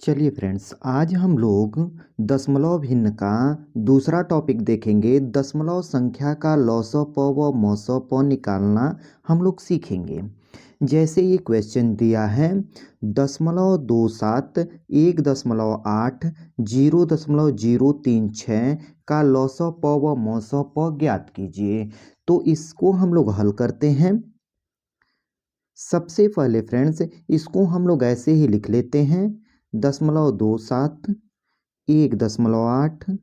चलिए फ्रेंड्स, आज हम लोग दशमलव भिन्न का दूसरा टॉपिक देखेंगे। दशमलव संख्या का लॉसव प व मॉसव प निकालना हम लोग सीखेंगे। जैसे ये क्वेश्चन दिया है 0.27 1.8 0.036 का लॉसव प व मॉसव प ज्ञात कीजिए। तो इसको हम लोग हल करते हैं। सबसे पहले फ्रेंड्स इसको हम लोग ऐसे ही लिख लेते हैं 0.27 1.8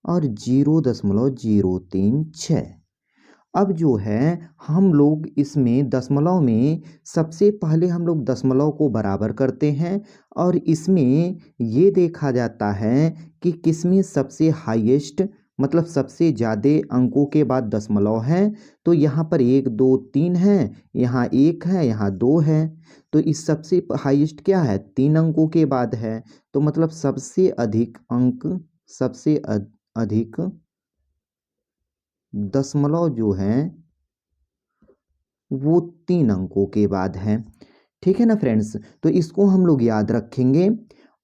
और 0.036। अब जो है हम लोग इसमें दशमलव में सबसे पहले हम लोग दशमलव को बराबर करते हैं और इसमें ये देखा जाता है कि किसमें सबसे हाईएस्ट मतलब सबसे ज़्यादा अंकों के बाद दशमलव है। तो यहाँ पर 1 2 3 है, यहाँ 1 है, यहाँ 2 है। तो इस सबसे हाईएस्ट क्या है, 3 अंकों के बाद है। तो मतलब सबसे अधिक अंक सबसे अधिक दशमलव जो है वो 3 अंकों के बाद है। ठीक है ना फ्रेंड्स, तो इसको हम लोग याद रखेंगे।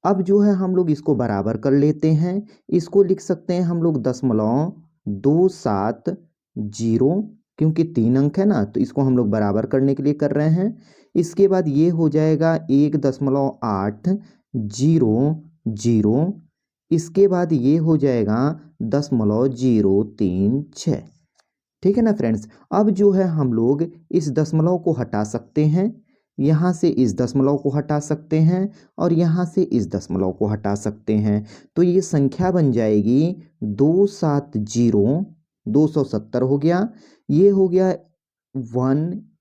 अब जो है हम लोग इसको बराबर कर लेते हैं। इसको लिख सकते हैं हम लोग 0.270, क्योंकि 3 अंक है ना, तो इसको हम लोग बराबर करने के लिए कर रहे हैं। इसके बाद ये हो जाएगा 1.800। इसके बाद ये हो जाएगा 0.036। ठीक है ना फ्रेंड्स। अब जो है हम लोग इस दशमलव को हटा सकते हैं, यहाँ से इस दशमलव को हटा सकते हैं और यहाँ से इस दशमलव को हटा सकते हैं। तो ये संख्या बन जाएगी 270, 270 हो गया। ये हो गया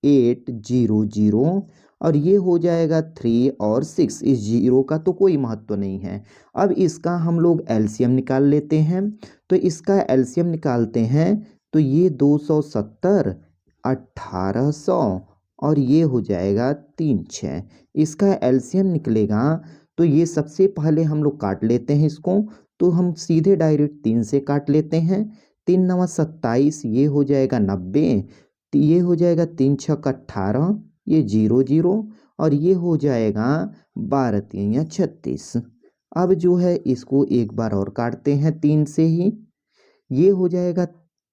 1800 और ये हो जाएगा 3 और 6। इस जीरो का तो कोई महत्व नहीं है। अब इसका हम लोग एलसीएम निकाल लेते हैं। तो इसका एलसीएम निकालते हैं तो ये 270 1800 और ये हो जाएगा 36। इसका एलसीएम निकलेगा तो ये सबसे पहले हम लोग काट लेते हैं इसको। तो हम सीधे डायरेक्ट 3 से काट लेते हैं। 3 9 27, ये हो जाएगा 90। ये हो जाएगा 3 6 18, ये 0 और ये हो जाएगा 12 3 36। अब जो है इसको एक बार और काटते हैं 3 से ही। ये हो जाएगा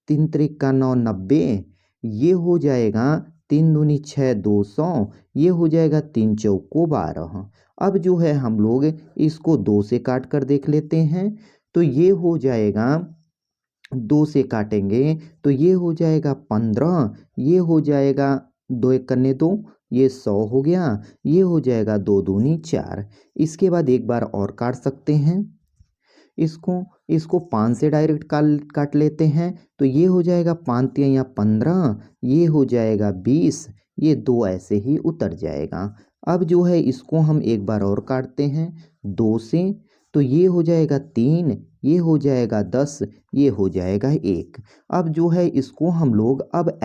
3 त्रिक का 9 90, ये हो जाएगा 3 दूनी 6 200, ये हो जाएगा 3 चौको 12। अब जो है हम लोग इसको 2 से काट कर देख लेते हैं। तो ये हो जाएगा 2 से काटेंगे तो ये हो जाएगा 15, ये हो जाएगा 2 1 करने 2, ये 100 हो गया। ये हो जाएगा 2 दूनी 4। इसके बाद एक बार और काट सकते हैं इसको। इसको 5 से डायरेक्ट काट लेते हैं। तो ये हो जाएगा 5 3 15, ये हो जाएगा 20, ये 2 ऐसे ही उतर जाएगा। अब जो है इसको हम एक बार और काटते हैं 2 से। तो ये हो जाएगा 3, ये हो जाएगा 10, ये हो जाएगा 1। अब जो है इसको हम लोग अब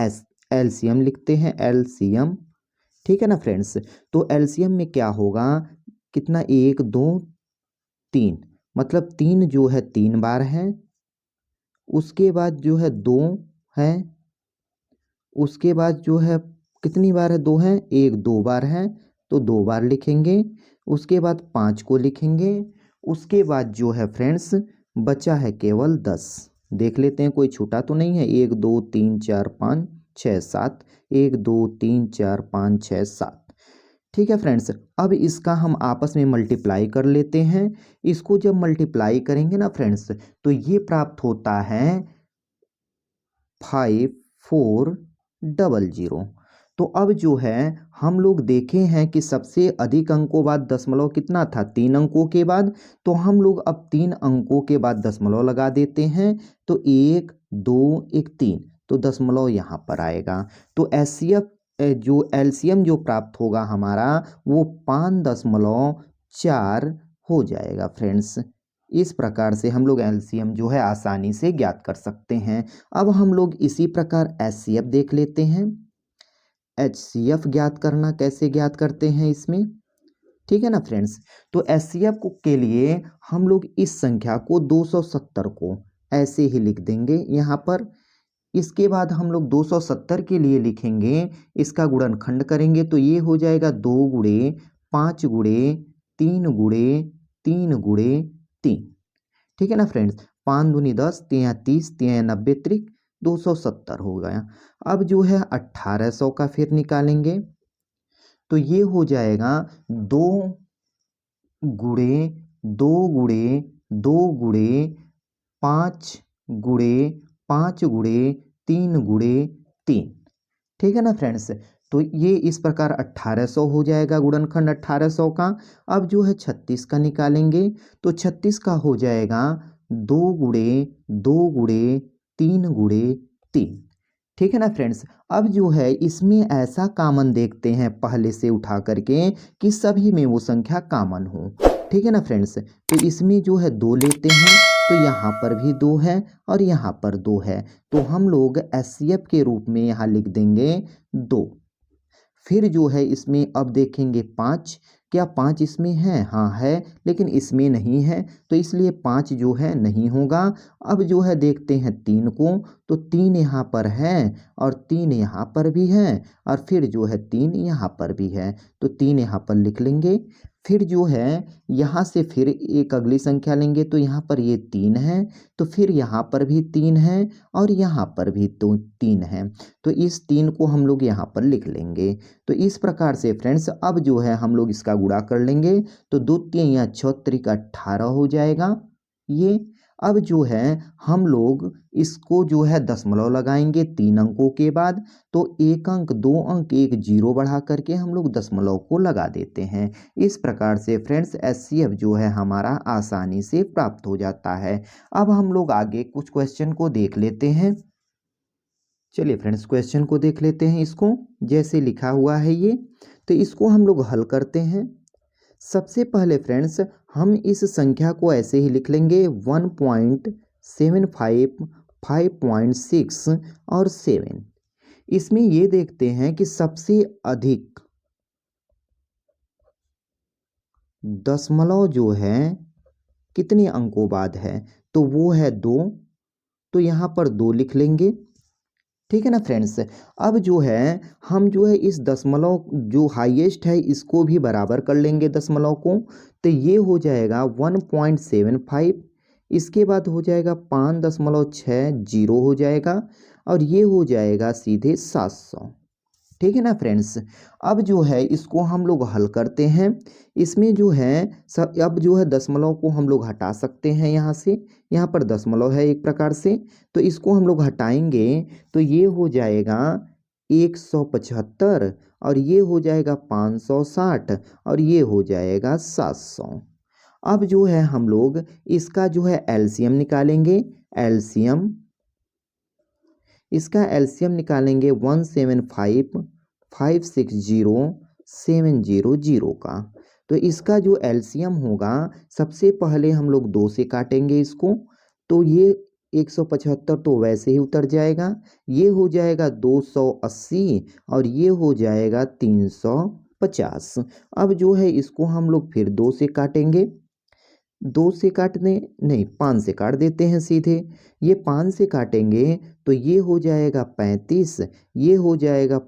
एलसीएम लिखते हैं, एलसीएम। ठीक है ना फ्रेंड्स। तो एलसीएम में क्या होगा, कितना 1 2 3, मतलब 3 जो है 3 बार है। उसके बाद जो है 2 है। उसके बाद जो है कितनी बार है, 2 है, 1 2 बार है तो 2 बार लिखेंगे। उसके बाद 5 को लिखेंगे। उसके बाद जो है फ्रेंड्स बचा है केवल 10। देख लेते हैं कोई छूटा तो नहीं है। 1 2 3 4 5 6 7, 1 2 3 4 5 6 7। ठीक है फ्रेंड्स। अब इसका हम आपस में मल्टीप्लाई कर लेते हैं। इसको जब मल्टीप्लाई करेंगे ना फ्रेंड्स तो ये प्राप्त होता है 5400। तो अब जो है हम लोग देखे हैं कि सबसे अधिक अंकों बाद दशमलव कितना था, 3 अंकों के बाद। तो हम लोग अब 3 अंकों के बाद दशमलव लगा देते हैं। तो 1 2 1 3, तो दशमलव यहाँ पर आएगा। तो एचसीएफ जो एलसीएम जो प्राप्त होगा हमारा वो 5.4 हो जाएगा फ्रेंड्स। इस प्रकार से हम लोग एलसीएम जो है आसानी से ज्ञात कर सकते हैं। अब हम लोग इसी प्रकार एचसीएफ देख लेते हैं। एचसीएफ ज्ञात करना कैसे ज्ञात करते हैं इसमें। ठीक है ना फ्रेंड्स। तो एचसीएफ के लिए हम लोग इस संख्या को 270 को ऐसे ही लिख देंगे यहाँ पर। इसके बाद हम लोग 270 के लिए लिखेंगे, इसका गुणनखंड करेंगे तो ये हो जाएगा 2 गुणे 5 गुणे 3 गुणे 3 गुणे 3। ठीक है ना फ्रेंड्स, 5 दूनी 10, 3 30, 3 90 त्रिक 270 हो गया। अब जो है 1800 का फिर निकालेंगे तो ये हो जाएगा 2 गुणे 2 गुणे 2 गुणे 5 गुणे 5 गुणे 3 गुणे 3। ठीक है ना फ्रेंड्स, तो ये इस प्रकार 1800 हो जाएगा गुणनखंड 1800 का। अब जो है 36 का निकालेंगे तो 36 का हो जाएगा 2 गुणे 2 गुणे 3 गुणे 3। ठीक है ना फ्रेंड्स, अब जो है इसमें ऐसा कॉमन देखते हैं पहले से उठा करके कि सभी में वो संख्या कॉमन हो। ठीक है ना फ्रेंड्स, तो इसमें जो है 2 लेते हैं तो यहाँ पर भी 2 है और यहाँ पर 2 है, तो हम लोग एचसीएफ के रूप में यहाँ लिख देंगे 2। फिर जो है इसमें अब देखेंगे 5, क्या 5 इसमें है? हाँ है, लेकिन इसमें नहीं है तो इसलिए 5 जो है नहीं होगा। अब जो है देखते हैं 3 को, तो 3 यहाँ पर है और 3 यहाँ पर भी है और फिर जो है 3 यहाँ पर भी है, तो 3 यहाँ पर लिख लेंगे। फिर जो है यहाँ से फिर एक अगली संख्या लेंगे तो यहाँ पर ये 3 है, तो फिर यहाँ पर भी 3 है और यहाँ पर भी तो 3 है, तो इस 3 को हम लोग यहाँ पर लिख लेंगे। तो इस प्रकार से फ्रेंड्स अब जो है हम लोग इसका गुणा कर लेंगे तो 2 3 या 6 त्रिक 18 हो जाएगा ये। अब जो है हम लोग इसको जो है दशमलव लगाएंगे 3 अंकों के बाद, तो 1 अंक 2 अंक एक जीरो बढ़ा करके हम लोग दशमलव को लगा देते हैं। इस प्रकार से फ्रेंड्स एचसीएफ जो है हमारा आसानी से प्राप्त हो जाता है। अब हम लोग आगे कुछ क्वेश्चन को देख लेते हैं। चलिए फ्रेंड्स क्वेश्चन को देख लेते हैं, इसको जैसे लिखा हुआ है ये, तो इसको हम लोग हल करते हैं। सबसे पहले फ्रेंड्स हम इस संख्या को ऐसे ही लिख लेंगे 1.75, 5.6 और 7। इसमें ये देखते हैं कि सबसे अधिक दशमलव जो है कितने अंकों बाद है, तो वो है 2, तो यहाँ पर 2 लिख लेंगे। ठीक है ना फ्रेंड्स, अब जो है हम जो है इस दशमलव जो हाईएस्ट है इसको भी बराबर कर लेंगे दशमलव को, तो ये हो जाएगा 1.75, इसके बाद हो जाएगा 5.60 हो जाएगा और ये हो जाएगा सीधे 700। ठीक है ना फ्रेंड्स, अब जो है इसको हम लोग हल करते हैं। इसमें जो है सब अब जो है दशमलव को हम लोग हटा सकते हैं यहाँ से, यहाँ पर दशमलव है एक प्रकार से, तो इसको हम लोग हटाएंगे तो ये हो जाएगा 175 और ये हो जाएगा 560 और ये हो जाएगा 700। अब जो है हम लोग इसका जो है एलसीएम निकालेंगे। एलसीएम इसका एलसीएम निकालेंगे 175,560,700 का, तो इसका जो एलसीएम होगा सबसे पहले हम लोग 2 से काटेंगे इसको, तो ये 175 तो वैसे ही उतर जाएगा, ये हो जाएगा 280 और ये हो जाएगा 350। अब जो है इसको हम लोग फिर 2 से काटेंगे, 2 से काटने नहीं 5 से काट देते हैं सीधे, ये 5 से काटेंगे तो ये हो जाएगा 35, ये हो जाएगा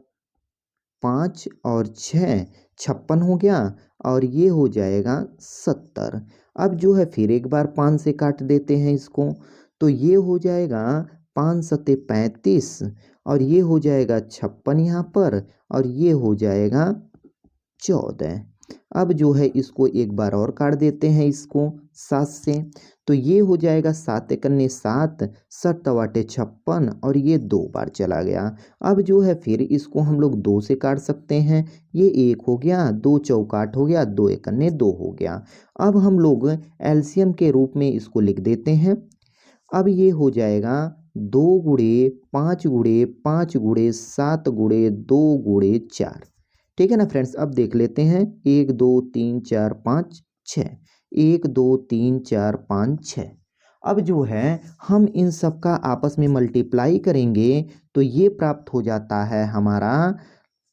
5 और 6 56 हो गया और ये हो जाएगा 70। अब जो है फिर एक बार 5 से काट देते हैं इसको, तो ये हो जाएगा 5 सत्ते 35 और ये हो जाएगा 56 यहाँ पर और ये हो जाएगा 14। अब जो है इसको एक बार और काट देते हैं इसको 7 से, तो ये हो जाएगा 7 एकन्ने 7, 7 तवाटे 56 और ये 2 बार चला गया। अब जो है फिर इसको हम लोग 2 से काट सकते हैं, ये 1 हो गया, 2 चौकाट हो गया, 2 एकन्ने 2 हो गया। अब हम लोग एलसीएम के रूप में इसको लिख देते हैं। अब ये हो जाएगा 2 गुणे 5 गुणे 5 गुणे 7 गुणे 2 गुणे 4। ठीक है ना फ्रेंड्स, अब देख लेते हैं 1 2 3 4 5 6, 1 2 3 4 5 6। अब जो है हम इन सब का आपस में मल्टीप्लाई करेंगे तो ये प्राप्त हो जाता है हमारा,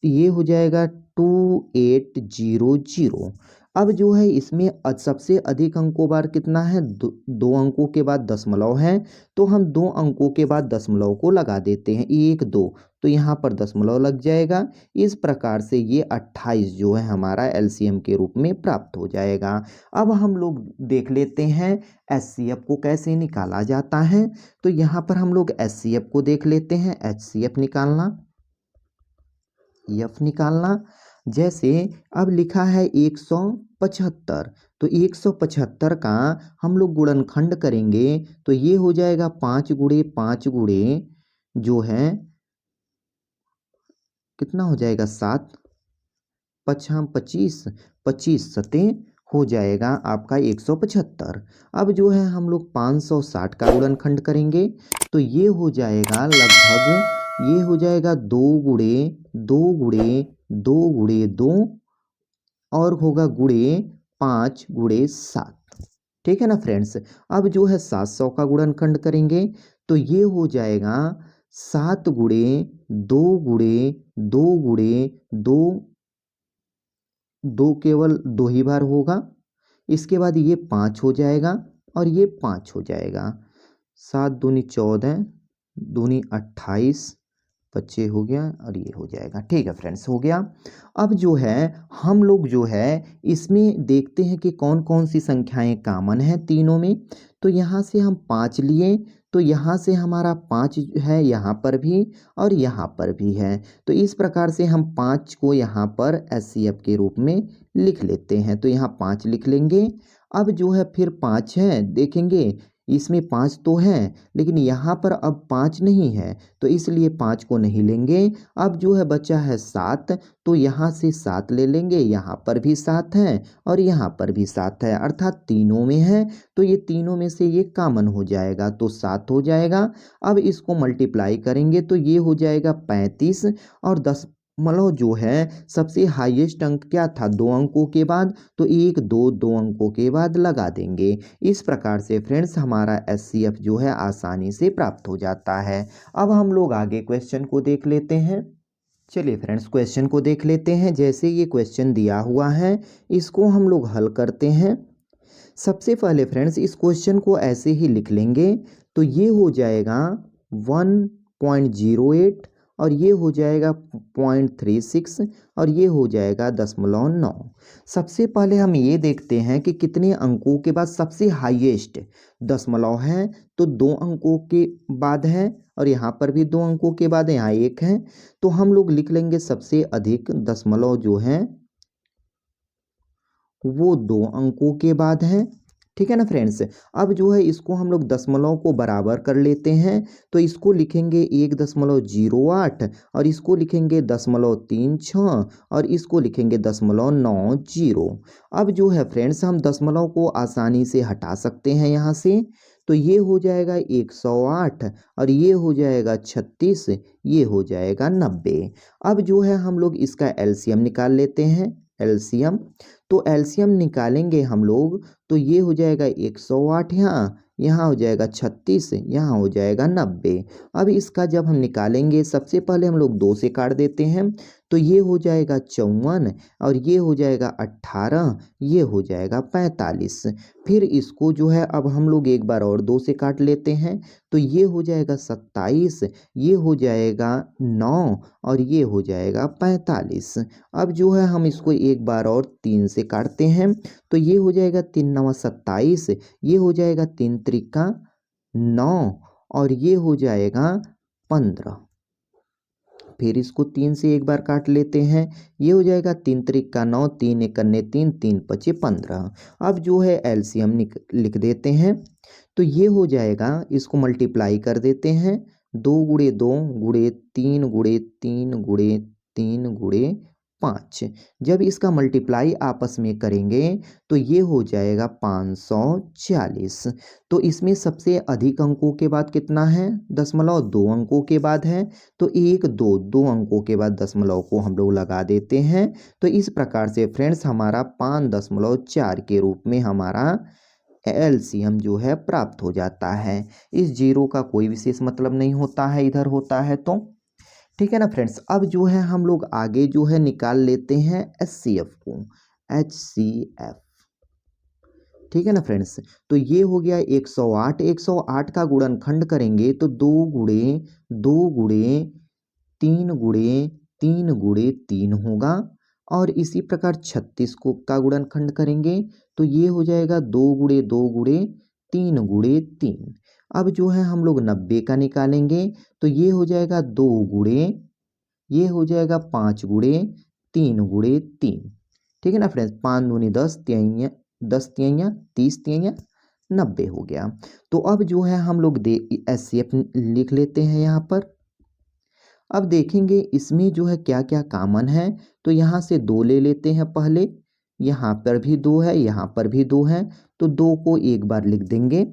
ये हो जाएगा 2800। अब जो है इसमें सबसे अधिक अंकों बार कितना है, दो अंकों के बाद दशमलव है, तो हम दो अंकों के बाद दशमलव को लगा देते हैं, 1 2, तो यहाँ पर दशमलव लग जाएगा। इस प्रकार से ये 28 जो है हमारा एलसीएम के रूप में प्राप्त हो जाएगा। अब हम लोग देख लेते हैं एचसीएफ को कैसे निकाला जाता है। तो यहाँ पर हम लोग एचसीएफ को देख लेते हैं। एचसीएफ निकालना, एफ निकालना, जैसे अब लिखा है 175, तो 175 का हम लोग गुणनखंड करेंगे तो ये हो जाएगा 5 गुणे 5 गुणे जो है कितना हो जाएगा 7, 25, 25 सतें हो जाएगा आपका 175। अब जो है हम लोग 560 का गुणनखंड करेंगे तो ये हो जाएगा लगभग, ये हो जाएगा 2 गुणे 2 गुणे 2 गुणे 2 और होगा गुणे 5 गुणे 7। ठीक है ना फ्रेंड्स। अब जो है 700 का गुणनखंड करेंगे तो ये हो जाएगा 7 गुणे 2 गुणे 2 गुणे 2, 2 केवल 2 ही बार होगा। इसके बाद ये 5 हो जाएगा और ये 5 हो जाएगा। 7 दूनी 14, दूनी 28, 25 हो गया और ये हो जाएगा। ठीक है फ्रेंड्स, हो गया। अब जो है हम लोग जो है इसमें देखते हैं कि कौन कौन सी संख्याएं कॉमन हैं तीनों में। तो यहाँ से हम 5 लिए तो यहाँ से हमारा 5 है, यहाँ पर भी और यहाँ पर भी है। तो इस प्रकार से हम 5 को यहाँ पर एचसीएफ के रूप में लिख लेते हैं। तो यहाँ 5 लिख लेंगे। अब जो है फिर 5 है, देखेंगे इसमें 5 तो है लेकिन यहाँ पर अब 5 नहीं है, तो इसलिए 5 को नहीं लेंगे। अब जो है बचा है 7, तो यहाँ से 7 ले लेंगे। यहाँ पर भी 7 है और यहाँ पर भी 7 है, अर्थात तीनों में है, तो ये तीनों में से ये कॉमन हो जाएगा तो 7 हो जाएगा। अब इसको मल्टीप्लाई करेंगे तो ये हो जाएगा 35 और 10 मतलब जो है सबसे हाईएस्ट अंक क्या था, 2 अंकों के बाद, तो 1 2 2 अंकों के बाद लगा देंगे। इस प्रकार से फ्रेंड्स हमारा एचसीएफ जो है आसानी से प्राप्त हो जाता है। अब हम लोग आगे क्वेश्चन को देख लेते हैं। चलिए फ्रेंड्स क्वेश्चन को देख लेते हैं। जैसे ये क्वेश्चन दिया हुआ है इसको हम लोग हल करते हैं। सबसे पहले फ्रेंड्स इस क्वेश्चन को ऐसे ही लिख लेंगे तो ये हो जाएगा 1.08 और ये हो जाएगा 0.36 और ये हो जाएगा 0.9। सबसे पहले हम ये देखते हैं कि कितने अंकों के बाद सबसे हाईएस्ट दशमलव है, तो 2 अंकों के बाद है और यहाँ पर भी 2 अंकों के बाद यहाँ 1 है, तो हम लोग लिख लेंगे सबसे अधिक दशमलव जो है वो 2 अंकों के बाद है। ठीक है ना फ्रेंड्स। अब जो है इसको हम लोग दशमलव को बराबर कर लेते हैं, तो इसको लिखेंगे 1.08 और इसको लिखेंगे 0.36 और इसको लिखेंगे 0.90। अब जो है फ्रेंड्स हम दशमलव को आसानी से हटा सकते हैं यहाँ से, तो ये हो जाएगा 108 और ये हो जाएगा 36, ये हो जाएगा 90। अब जो है हम लोग इसका एलसीएम निकाल लेते हैं। एलसीएम, तो एलसीएम निकालेंगे हम लोग तो ये हो जाएगा 108, यहाँ हो जाएगा 36, यहाँ हो जाएगा 90। अब इसका जब हम निकालेंगे सबसे पहले हम लोग 2 से काट देते हैं, तो ये हो जाएगा 54 और ये हो जाएगा 18, ये हो जाएगा 45। फिर इसको जो है अब हम लोग एक बार और 2 से काट लेते हैं, तो ये हो जाएगा 27, ये हो जाएगा 9 और ये हो जाएगा 45। अब जो है हम इसको एक बार और 3 से काटते हैं, तो ये हो जाएगा 3 9 27, ये हो जाएगा 3 त्रिका 9 और ये हो जाएगा 15। फिर इसको 3 से एक बार काट लेते हैं, ये हो जाएगा 3 त्रिका 9, 3 एकन्ने 3, 3 पचे 15। अब जो है एलसीएम लिख देते हैं, तो ये हो जाएगा, इसको मल्टीप्लाई कर देते हैं, 2 गुणे 2 गुणे 3 गुणे 3 गुणे 3 गुणे 5। जब इसका मल्टीप्लाई आपस में करेंगे तो ये हो जाएगा 540। तो इसमें सबसे अधिक अंकों के बाद कितना है, दशमलव, 2 अंकों के बाद है, तो 1 2 2 अंकों के बाद दशमलव को हम लोग लगा देते हैं। तो इस प्रकार से फ्रेंड्स हमारा 5.4 के रूप में हमारा एलसीएम जो है प्राप्त हो जाता है। इस जीरो का कोई विशेष मतलब नहीं होता है, इधर होता है तो। ठीक है ना फ्रेंड्स। अब जो है हम लोग आगे जो है निकाल लेते हैं एचसीएफ को। HCF। ठीक है ना फ्रेंड्स। तो ये हो गया 108। 108 का गुणनखंड करेंगे तो 2 गुणे 2 गुणे 3 गुणे 3 गुणे 3 होगा। और इसी प्रकार 36 को का गुणनखंड करेंगे तो ये हो जाएगा 2 गुणे 2 गुणे 3 गुणे 3। अब जो है हम लोग 90 का निकालेंगे तो ये हो जाएगा 2 गुणे, ये हो जाएगा 5 गुणे 3 गुणे 3। ठीक है ना फ्रेंड्स। 5 दूनी 10, 10 तियाइयाँ 30, तियाइयाँ 90 हो गया। तो अब जो है हम लोग HCF लिख लेते हैं यहाँ पर। अब देखेंगे इसमें जो है क्या क्या कॉमन है। तो यहाँ से 2 ले लेते हैं पहले, यहाँ पर भी 2 है, यहाँ पर भी 2 है, तो 2 को एक बार लिख देंगे।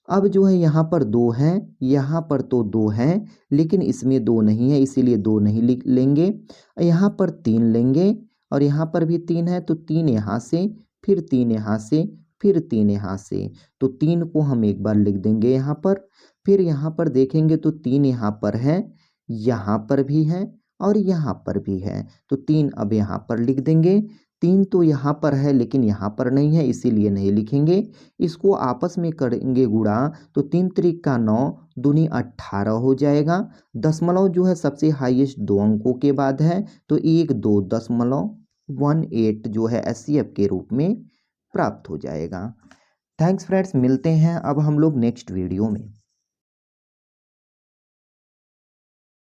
अब जो है यहाँ पर 2 है, यहाँ पर तो 2 है, लेकिन इसमें 2 नहीं है इसीलिए 2 नहीं लिख लेंगे। यहाँ पर 3 लेंगे और यहाँ पर भी 3 है तो 3 यहाँ से, फिर 3 यहाँ से, फिर 3 यहाँ से, तो 3 को हम एक बार लिख देंगे यहाँ पर। फिर यहाँ पर देखेंगे तो 3 यहाँ पर है, यहाँ पर भी है और यहाँ पर भी है, तो 3 अब यहाँ पर लिख देंगे। 3 तो यहाँ पर है लेकिन यहाँ पर नहीं है इसीलिए नहीं लिखेंगे। इसको आपस में करेंगे गुणा तो 3 त्रिक का 9, दूनी 18 हो जाएगा। दशमलव जो है सबसे हाईएस्ट 2 अंकों के बाद है तो 12.18 जो है HCF के रूप में प्राप्त हो जाएगा। थैंक्स फ्रेंड्स, मिलते हैं अब हम लोग नेक्स्ट वीडियो में।